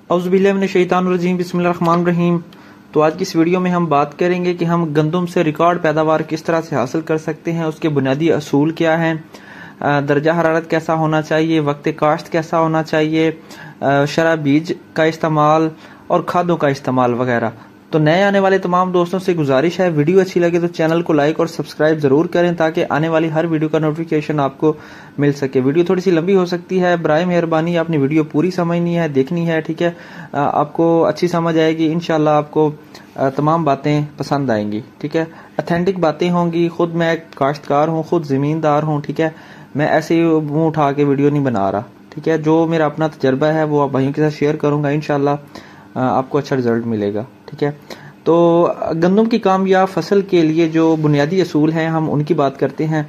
औज़ुबिल्लाहिमिनश्शैतानिर्रजीम बिस्मिल्लाहिर्रहमानिर्रहीम। तो आज की इस वीडियो में हम बात करेंगे कि हम गंदम से रिकॉर्ड पैदावार किस तरह से हासिल कर सकते हैं, उसके बुनियादी असूल क्या हैं, दर्जा हरारत कैसा होना चाहिए, वक्त काश्त कैसा होना चाहिए, शरा बीज का इस्तेमाल और खादों का इस्तेमाल वगैरह। तो नए आने वाले तमाम दोस्तों से गुजारिश है, वीडियो अच्छी लगे तो चैनल को लाइक और सब्सक्राइब जरूर करें ताकि आने वाली हर वीडियो का नोटिफिकेशन आपको मिल सके। वीडियो थोड़ी सी लंबी हो सकती है, बराए मेहरबानी आपने वीडियो पूरी समझनी है, देखनी है, ठीक है। आपको अच्छी समझ आएगी, इंशाल्लाह आपको तमाम बातें पसंद आएंगी, ठीक है। ऑथेंटिक बातें होंगी। खुद मैं एक काश्तकार हूँ, खुद जमींदार हूँ, ठीक है। मैं ऐसे ही मुंह उठा के वीडियो नहीं बना रहा, ठीक है। जो मेरा अपना तजर्बा है वो आप भाइयों के साथ शेयर करूंगा, इंशाल्लाह आपको अच्छा रिजल्ट मिलेगा, ठीक है। तो गंदम की कामयाब फसल के लिए जो बुनियादी असूल हैं हम उनकी बात करते हैं,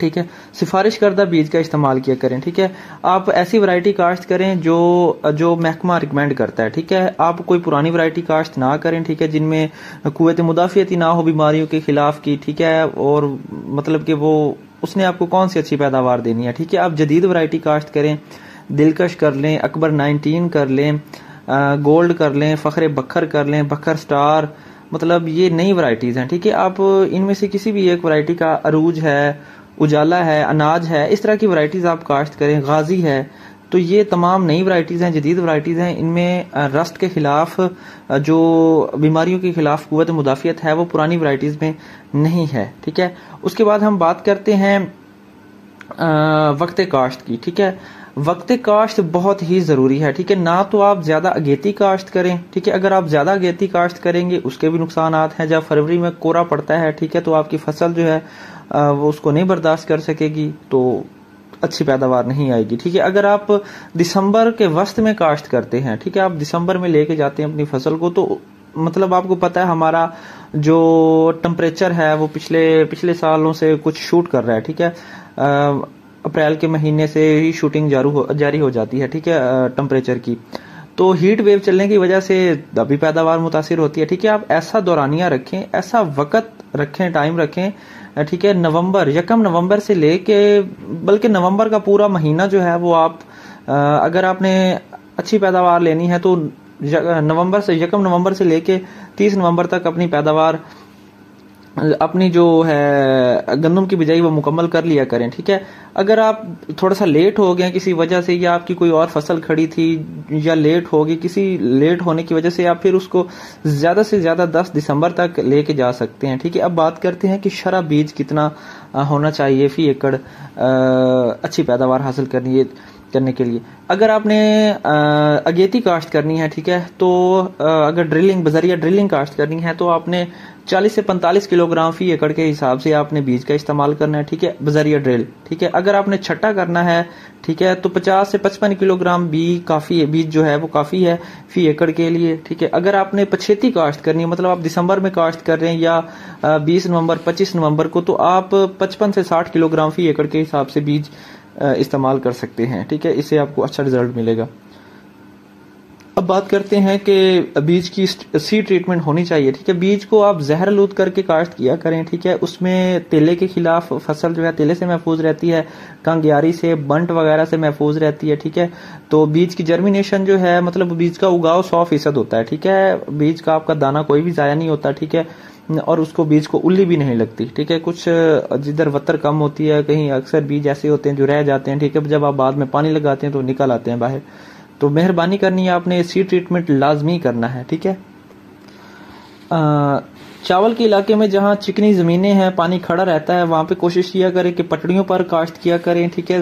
ठीक है। सिफारिश करदा बीज का इस्तेमाल किया करें, ठीक है। आप ऐसी वैरायटी काश्त करें जो महकमा रिकमेंड करता है, ठीक है। आप कोई पुरानी वैरायटी काश्त ना करें, ठीक है, जिनमें कुव्वत मुदाफ़ियत ना हो बीमारियों के खिलाफ की, ठीक है। और मतलब कि वो उसने आपको कौन सी अच्छी पैदावार देनी है, ठीक है। आप जदीद वैरायटी काश्त करें, दिलकश कर लें, अकबर 19 कर लें, गोल्ड कर लें, फखरे बखर कर लें, बखर स्टार, मतलब ये नई वैरायटीज हैं, ठीक है। आप इनमें से किसी भी एक वैरायटी का, अरूज है, उजाला है, अनाज है, इस तरह की वैरायटीज आप काश्त करें, गाजी है। तो ये तमाम नई वैरायटीज हैं, जदीद वैरायटीज हैं। इनमें रस्ट के खिलाफ, जो बीमारियों के खिलाफ कुव्वत मुदाफियत है वो पुरानी वैरायटीज में नहीं है, ठीक है। उसके बाद हम बात करते हैं वक्त काश्त की, ठीक है। वक्त काश्त बहुत ही जरूरी है, ठीक है। ना तो आप ज्यादा अगेती काश्त करें, ठीक है। अगर आप ज्यादा अगेती काश्त करेंगे उसके भी नुकसानात हैं। जब फरवरी में कोहरा पड़ता है, ठीक है, तो आपकी फसल जो है वो उसको नहीं बर्दाश्त कर सकेगी, तो अच्छी पैदावार नहीं आएगी, ठीक है। अगर आप दिसंबर के वस्त में काश्त करते हैं, ठीक है, आप दिसंबर में लेके जाते हैं अपनी फसल को, तो मतलब आपको पता है हमारा जो टेम्परेचर है वो पिछले सालों से कुछ शूट कर रहा है, ठीक है। अप्रैल के महीने से ही शूटिंग जारी हो जाती है, ठीक है, टेम्परेचर की। तो हीट वेव चलने की वजह से अभी पैदावार मुतासिर होती है, ठीक है। आप ऐसा दौरानिया रखें, ऐसा वक्त रखें, टाइम रखें, ठीक है। यकम नवंबर से लेके, बल्कि नवंबर का पूरा महीना जो है वो आप अगर आपने अच्छी पैदावार लेनी है तो यकम नवंबर से लेके 30 नवंबर तक अपनी पैदावार, अपनी जो है गंदम की बिजाई वो मुकम्मल कर लिया करें, ठीक है। अगर आप थोड़ा सा लेट हो गए किसी वजह से, या आपकी कोई और फसल खड़ी थी या लेट हो गई, किसी लेट होने की वजह से आप फिर उसको ज्यादा से ज्यादा 10 दिसंबर तक लेके जा सकते हैं, ठीक है। अब बात करते हैं कि शरा बीज कितना होना चाहिए फी एकड़ अच्छी पैदावार हासिल करने के लिए। अगर आपने अगेती काश्त करनी है, ठीक है, तो अगर बजरिया ड्रिलिंग काश्त करनी है तो आपने 40 से 45 किलोग्राम फी एकड़ के हिसाब से आपने बीज का इस्तेमाल करना है, ठीक है, बजरिया ड्रिल, ठीक है। अगर आपने छट्टा करना है, ठीक है, तो 50 से 55 किलोग्राम बीज जो है वो काफी है फी एकड़ के लिए, ठीक है। अगर आपने पछेती काश्त करनी है, मतलब आप दिसंबर में काश्त कर रहे हैं या 20 नवंबर 25 नवंबर को, तो आप 55 से 60 किलोग्राम फी एकड़ के हिसाब से बीज इस्तेमाल कर सकते हैं, ठीक है। इससे आपको अच्छा रिजल्ट मिलेगा। अब बात करते हैं कि बीज की सी ट्रीटमेंट होनी चाहिए, ठीक है। बीज को आप जहर आलूद करके काश्त किया करें, ठीक है। उसमें तेले के खिलाफ फसल जो है तेले से महफूज रहती है, कांगियारी से, बंट वगैरह से महफूज रहती है, ठीक है। तो बीज की जर्मिनेशन जो है, मतलब बीज का उगाव 100% होता है, ठीक है। बीज का आपका दाना कोई भी जाया नहीं होता, ठीक है। और उसको बीज को उल्ली भी नहीं लगती, ठीक है। कुछ जिधर वतर कम होती है, कहीं अक्सर बीज ऐसे होते हैं जो रह जाते हैं, ठीक है। जब आप बाद में पानी लगाते हैं तो निकल आते हैं बाहर। तो मेहरबानी करनी है, आपने सीड ट्रीटमेंट लाजमी करना है, ठीक है। चावल के इलाके में जहां चिकनी जमीनें हैं, पानी खड़ा रहता है, वहां पे कोशिश किया करें कि पटड़ियों पर काश्त किया करें, ठीक है,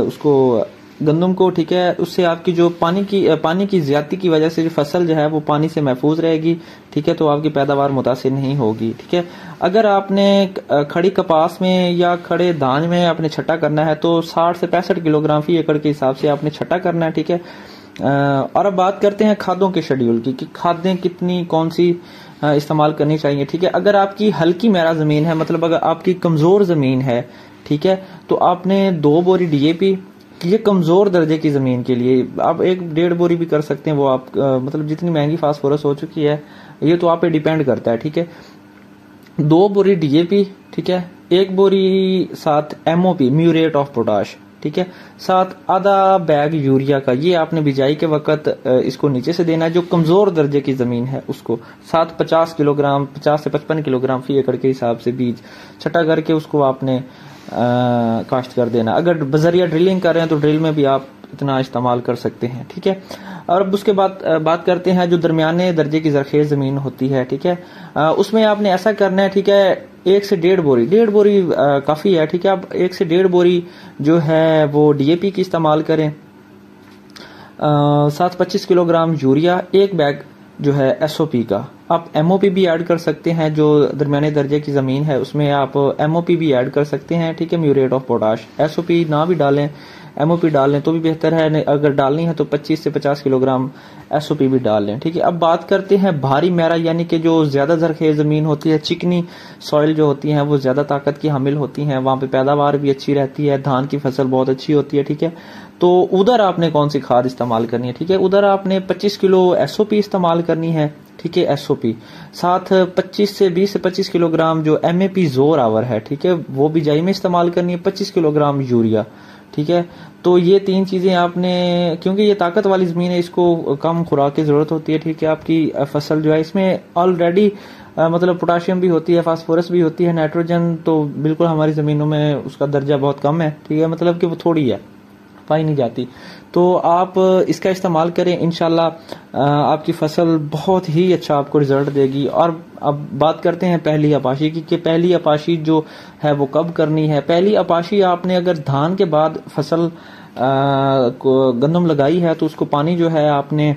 उसको गंदम को, ठीक है। उससे आपकी जो पानी की ज्यादती की वजह से जो फसल जो है वो पानी से महफूज रहेगी, ठीक है। तो आपकी पैदावार मुतासिर नहीं होगी, ठीक है। अगर आपने खड़ी कपास में या खड़े धान में आपने छट्टा करना है तो 60 से 65 किलोग्राम फी एकड़ के हिसाब से आपने छट्टा करना है, ठीक है। और अब बात करते हैं खादों के शेड्यूल की, कि खादें कितनी कौन सी इस्तेमाल करनी चाहिए, ठीक है। अगर आपकी हल्की मैरा जमीन है, मतलब अगर आपकी कमजोर जमीन है, ठीक है, तो आपने 2 बोरी DAP, ये कमजोर दर्जे की जमीन के लिए आप 1-1.5 बोरी भी कर सकते हैं। वो आप मतलब जितनी महंगी फास्फोरस हो चुकी है ये तो आप पे डिपेंड करता है, ठीक है। 2 बोरी DAP, ठीक है, 1 बोरी साथ MOP म्यूरेट ऑफ पोटाश, ठीक है। साथ आधा बैग यूरिया का, ये आपने बिजाई के वक्त इसको नीचे से देना है, जो कमजोर दर्जे की जमीन है उसको। साथ 50 किलोग्राम 50 से 55 किलोग्राम फी एकड़ के हिसाब से बीज छटा करके उसको आपने काश्त कर देना। अगर बजरिया ड्रिलिंग कर रहे हैं तो ड्रिल में भी आप इतना इस्तेमाल कर सकते हैं, ठीक है। और अब उसके बाद बात करते हैं जो दरमियाने दर्जे की जरखेज जमीन होती है, ठीक है, उसमें आपने ऐसा करना है, ठीक है, 1 से 1.5 बोरी काफी है, ठीक है। अब 1 से 1.5 बोरी जो है वो DAP की इस्तेमाल करें। साथ 25 किलोग्राम यूरिया, 1 बैग जो है SOP का। आप MOP भी ऐड कर सकते हैं, जो दरमियाने दर्जे की जमीन है उसमें आप MOP भी ऐड कर सकते हैं, ठीक है, म्यूरेट ऑफ पोटाश। SOP ना भी डालें, MOP डाल लें तो भी बेहतर है, अगर डालनी है तो 25 से 50 किलोग्राम SOP भी डाल लें, ठीक है। अब बात करते हैं भारी मैरा, यानी कि जो ज्यादा जरखेज जमीन होती है, चिकनी सॉइल जो होती है वो ज्यादा ताकत की हामिल होती हैं, वहां पे पैदावार भी अच्छी रहती है, धान की फसल बहुत अच्छी होती है, ठीक है। तो उधर आपने कौन सी खाद इस्तेमाल करनी है, ठीक है, उधर आपने 25 किलो SOP इस्तेमाल करनी है, ठीक है, SOP। साथ 20 से 25 किलोग्राम जो MAP जोर आवर है, ठीक है, वो बिजाई में इस्तेमाल करनी है, 25 किलोग्राम यूरिया, ठीक है। तो ये 3 चीजें आपने, क्योंकि ये ताकत वाली जमीन है, इसको कम खुराक की जरूरत होती है, ठीक है। आपकी फसल जो है इसमें ऑलरेडी मतलब पोटाशियम भी होती है, फास्फोरस भी होती है, नाइट्रोजन तो बिल्कुल हमारी जमीनों में उसका दर्जा बहुत कम है, ठीक है, मतलब कि वो थोड़ी है, पाई नहीं जाती। तो आप इसका इस्तेमाल करें, इंशाल्लाह आपकी फसल बहुत ही अच्छा आपको रिजल्ट देगी। और अब बात करते हैं पहली अपाशी की, कि पहली अपाशी जो है वो कब करनी है। पहली अपाशी आपने अगर धान के बाद फसल को गंदम लगाई है तो उसको पानी जो है आपने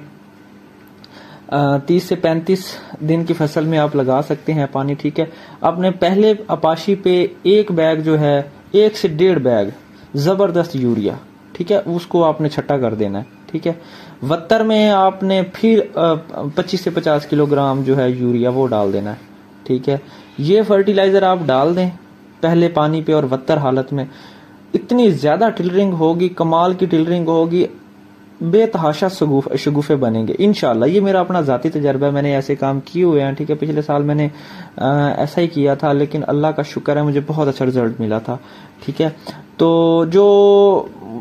30 से 35 दिन की फसल में आप लगा सकते हैं पानी, ठीक है। आपने पहले अपाशी पे 1 बैग जो है 1 से 1.5 बैग जबरदस्त यूरिया, ठीक है, उसको आपने छट्टा कर देना है, ठीक है। वत्तर में आपने फिर 25 से 50 किलोग्राम जो है यूरिया वो डाल देना है, ठीक है। ये फर्टिलाइजर आप डाल दें पहले पानी पे और वत्तर हालत में, इतनी ज्यादा टिलरिंग होगी, कमाल की टिलरिंग होगी, बेतहाशा शगुफे बनेंगे इंशाल्लाह। ये मेरा अपना जाती तजर्बा है, मैंने ऐसे काम किए हुए हैं, ठीक है। पिछले साल मैंने ऐसा ही किया था, लेकिन अल्लाह का शुक्र है मुझे बहुत अच्छा रिजल्ट मिला था, ठीक है। तो जो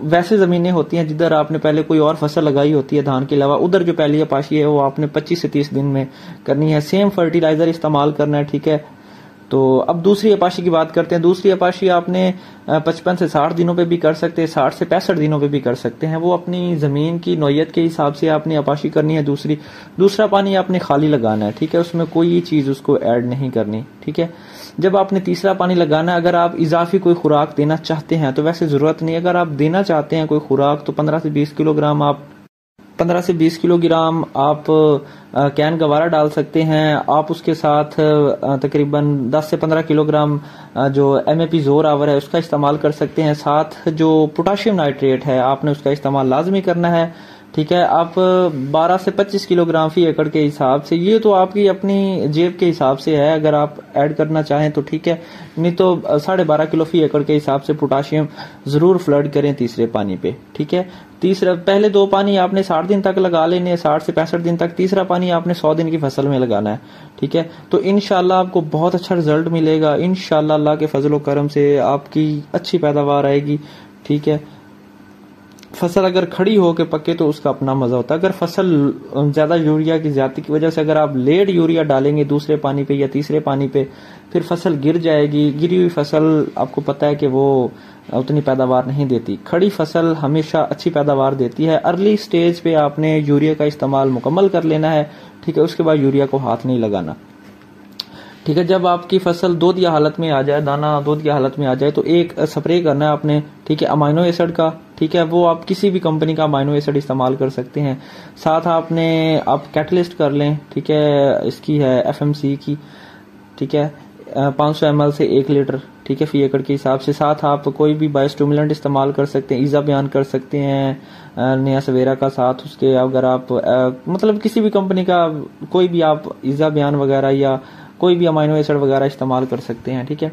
वैसे जमीनें होती हैं जिधर आपने पहले कोई और फसल लगाई होती है धान के अलावा, उधर जो पहली अपाशी है वो आपने 25 से 30 दिन में करनी है, सेम फर्टिलाइजर इस्तेमाल करना है, ठीक है। तो अब दूसरी अपाशी की बात करते हैं। दूसरी अपाशी आपने 55 से 60 दिनों पे भी कर सकते हैं, 60 से 65 दिनों पे भी कर सकते हैं, वो अपनी जमीन की नौयत के हिसाब से आपने अपाशी करनी है। दूसरा पानी आपने खाली लगाना है, ठीक है, उसमें कोई चीज उसको ऐड नहीं करनी, ठीक है। जब आपने तीसरा पानी लगाना है, अगर आप इजाफी कोई खुराक देना चाहते हैं तो वैसे जरूरत नहीं, अगर आप देना चाहते हैं कोई खुराक तो 15 से 20 किलोग्राम आप कैन गवारा डाल सकते हैं। आप उसके साथ तकरीबन 10 से 15 किलोग्राम जो MAP जोर आवर है उसका इस्तेमाल कर सकते हैं। साथ जो पोटाशियम नाइट्रेट है आपने उसका इस्तेमाल लाजमी करना है, ठीक है। आप 12 से 25 किलोग्राम फी एकड़ के हिसाब से, ये तो आपकी अपनी जेब के हिसाब से है, अगर आप ऐड करना चाहें तो ठीक है, नहीं तो 12.5 किलो फी एकड़ के हिसाब से पोटाशियम जरूर फ्लड करें तीसरे पानी पे, ठीक है। पहले 2 पानी आपने 60 दिन तक लगा लेने हैं, 60 से 65 दिन तक। तीसरा पानी आपने 100 दिन की फसल में लगाना है, ठीक है। तो इंशाल्लाह आपको बहुत अच्छा रिजल्ट मिलेगा, इंशाल्लाह अल्लाह के फजल व करम से आपकी अच्छी पैदावार आएगी, ठीक है। फसल अगर खड़ी हो के पके तो उसका अपना मजा होता है। अगर फसल ज्यादा यूरिया की ज्यादा की वजह से अगर आप लेट यूरिया डालेंगे दूसरे पानी पे या तीसरे पानी पे, फिर फसल गिर जाएगी। गिरी हुई फसल आपको पता है कि वो उतनी पैदावार नहीं देती। खड़ी फसल हमेशा अच्छी पैदावार देती है। अर्ली स्टेज पे आपने यूरिया का इस्तेमाल मुकम्मल कर लेना है, ठीक है। उसके बाद यूरिया को हाथ नहीं लगाना, ठीक है। जब आपकी फसल दूधिया हालत में आ जाए, दाना दूधिया हालत में आ जाए, तो एक स्प्रे करना है आपने, ठीक है, अमाइनो एसिड का, ठीक है। वो आप किसी भी कंपनी का अमाइनो एसिड इस्तेमाल कर सकते हैं। साथ आप कैटलिस्ट कर लें, ठीक है, इसकी है FMC की, ठीक है, 500 ml से 1 लीटर, ठीक है, फी एकड़ के हिसाब से। साथ आप कोई भी बायोस्टिमुलेंट इस्तेमाल कर सकते हैं, ईजा बयान कर सकते हैं नया सवेरा का। साथ उसके अगर आप मतलब किसी भी कंपनी का कोई भी आप ईजा बयान वगैरह या कोई भी अमाइनो एसिड वगैरह इस्तेमाल कर सकते हैं, ठीक है।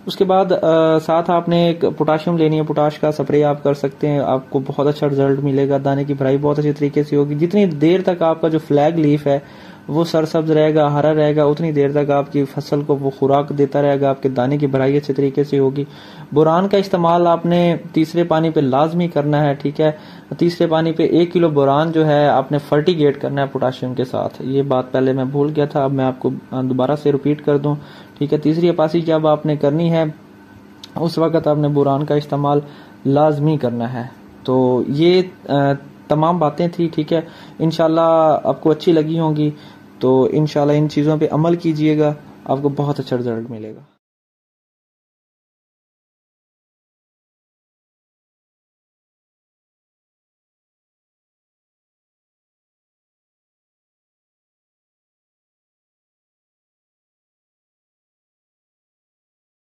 उसके बाद साथ आपने एक पोटाशियम लेनी है, पोटाश का स्प्रे आप कर सकते हैं, आपको बहुत अच्छा रिजल्ट मिलेगा। दाने की भराई बहुत अच्छी तरीके से होगी। जितनी देर तक आपका जो फ्लैग लीफ है वो सरसब्ज रहेगा, हरा रहेगा, उतनी देर तक आपकी फसल को वो खुराक देता रहेगा, आपके दाने की भराई अच्छे तरीके से होगी। बोरान का इस्तेमाल आपने तीसरे पानी पे लाजमी करना है, ठीक है। तीसरे पानी पे 1 किलो बोरान जो है आपने फर्टिगेट करना है पोटाशियम के साथ। ये बात पहले मैं भूल गया था, अब मैं आपको दोबारा से रिपीट कर दूं, ठीक है। तीसरी अपासी जब आपने करनी है उस वक्त आपने बोरान का इस्तेमाल लाजमी करना है। तो ये तमाम बातें थी, ठीक है। इंशाल्लाह आपको अच्छी लगी होंगी, तो इंशाल्लाह इन चीज़ों पे अमल कीजिएगा, आपको बहुत अच्छा रिजल्ट मिलेगा।